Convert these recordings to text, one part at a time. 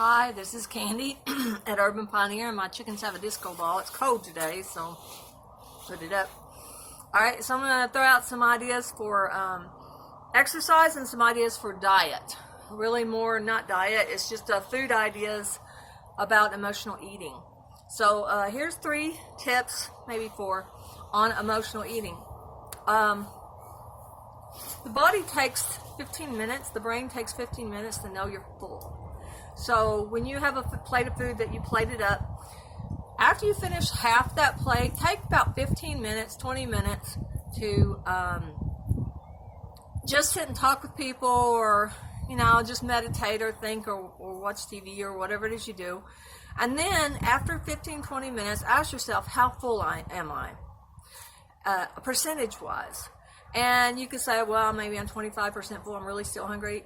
Hi, this is Candy at Urban Pioneer, and my chickens have a disco ball. It's cold today, so put it up. Alright, so I'm going to throw out some ideas for exercise and some ideas for diet. Really more not diet, it's just food ideas about emotional eating. So here's 3 tips, maybe 4, on emotional eating. The body takes 15 minutes, the brain takes 15 minutes to know you're full. So when you have a plate of food that you plated up, after you finish half that plate, take about 15 minutes, 20 minutes to just sit and talk with people, or just meditate or think or watch TV or whatever it is you do. And then after 15-20 minutes, ask yourself, how full am I, percentage wise? And you could say, well, maybe I'm 25% full, I'm really still hungry.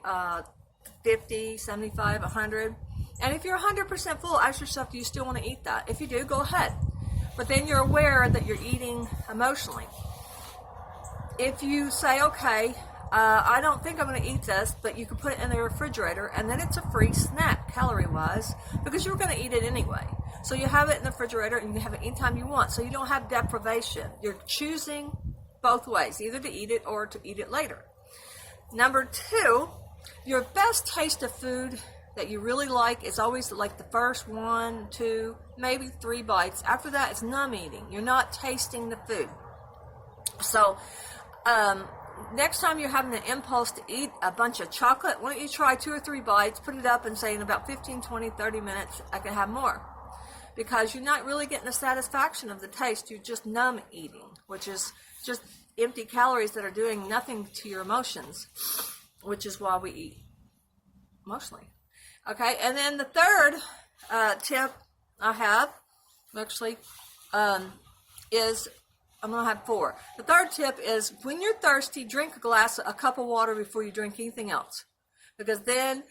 50, 75, 100. And if you're 100% full, ask yourself, do you still want to eat that? If you do, go ahead. But then you're aware that you're eating emotionally. If you say, okay, I don't think I'm going to eat this, but you can put it in the refrigerator, and then it's a free snack, calorie-wise, because you're going to eat it anyway. So you have it in the refrigerator, and you can have it anytime you want. So you don't have deprivation. You're choosing both ways, either to eat it or to eat it later. Number 2, your best taste of food that you really like is always like the first 1, 2, maybe 3 bites. After that, it's numb eating. You're not tasting the food. So next time you're having an impulse to eat a bunch of chocolate, why don't you try 2 or 3 bites, put it up, and say in about 15, 20, 30 minutes, I can have more. Because you're not really getting the satisfaction of the taste. You're just numb eating, which is just empty calories that are doing nothing to your emotions, which is why we eat emotionally. Okay, and then the third tip I have, actually, is, I'm going to have 4. The third tip is, when you're thirsty, drink a cup of water before you drink anything else. Because then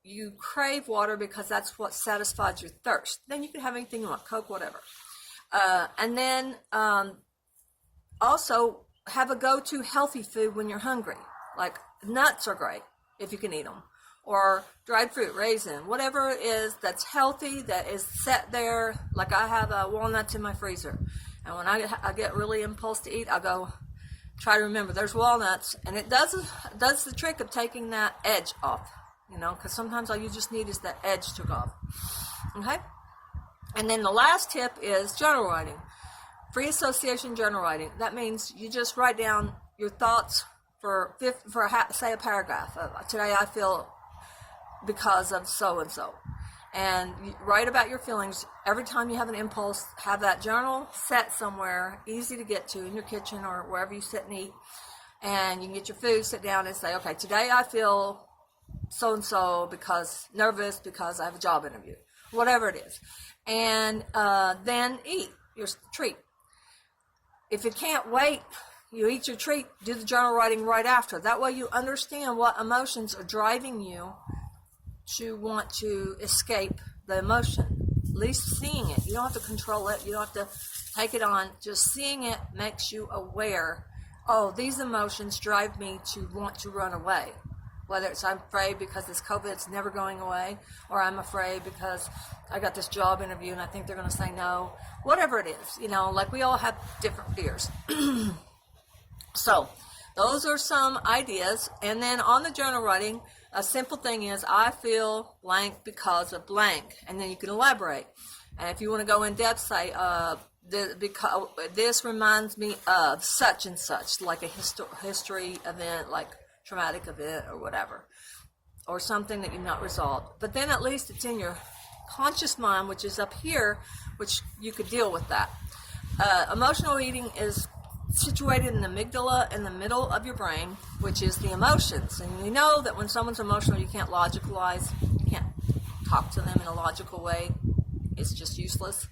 you crave water, because that's what satisfies your thirst. Then you can have anything you want, Coke, whatever. And then also have a go-to healthy food when you're hungry. Like nuts are great if you can eat them, or dried fruit, raisin, whatever it is that's healthy, that is set there. Like I have walnuts in my freezer, and when I get really impulse to eat, I go try to remember there's walnuts, and it does the trick of taking that edge off, because sometimes all you just need is that edge took off. Okay, and then the last tip is journal writing, free association journal writing. That means you just write down your thoughts for say a paragraph. Today I feel because of so-and-so. And you write about your feelings. Every time you have an impulse, have that journal set somewhere, easy to get to, in your kitchen or wherever you sit and eat. And you can get your food, sit down and say, okay, today I feel so-and-so because nervous because I have a job interview. Whatever it is. And then eat your treat. If you can't wait, you eat your treat, do the journal writing right after. That way you understand what emotions are driving you to want to escape the emotion. At least seeing it. You don't have to control it. You don't have to take it on. Just seeing it makes you aware, oh, these emotions drive me to want to run away. Whether it's I'm afraid because this COVID's never going away, or I'm afraid because I got this job interview and I think they're going to say no. Whatever it is, like we all have different fears. So, those are some ideas. And then on the journal writing, a simple thing is, I feel blank because of blank. And then you can elaborate. And if you want to go in depth, say, because this reminds me of such and such, like a history event, like traumatic event or whatever. Or something that you've not resolved. But then at least it's in your conscious mind, which is up here, which you could deal with that. Emotional eating is situated in the amygdala in the middle of your brain, which is the emotions. And you know that when someone's emotional, you can't logicalize, you can't talk to them in a logical way. It's just useless.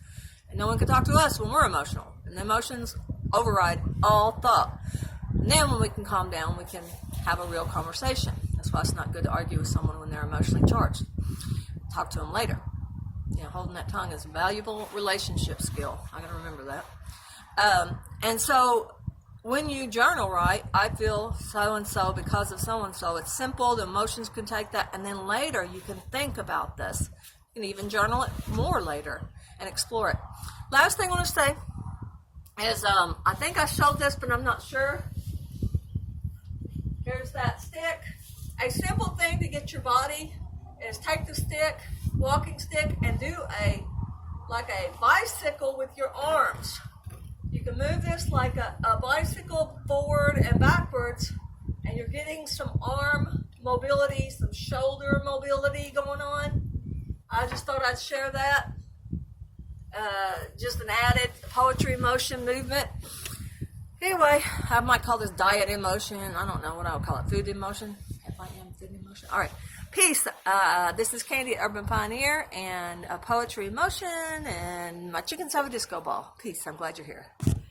And no one can talk to us when we're emotional. And the emotions override all thought. And then when we can calm down, we can have a real conversation. That's why it's not good to argue with someone when they're emotionally charged. Talk to them later. Holding that tongue is a valuable relationship skill. I got to remember that. And so when you journal write, I feel so-and-so because of so-and-so. It's simple. The emotions can take that. And then later you can think about this. You can even journal it more later and explore it. Last thing I want to say is I think I showed this, but I'm not sure. Here's that stick. A simple thing to get your body is take the stick, walking stick, and do like a bicycle with your arms. You can move this like a bicycle forward and backwards, and you're getting some arm mobility, some shoulder mobility going on. I just thought I'd share that. Just an added poetry motion movement. Anyway, I might call this diet in motion. I don't know what I would call it. Food in motion. F-I-M, food in motion. All right. Peace. This is Candy, Urban Pioneer, and Poetry in Motion, and my chickens have a disco ball. Peace. I'm glad you're here.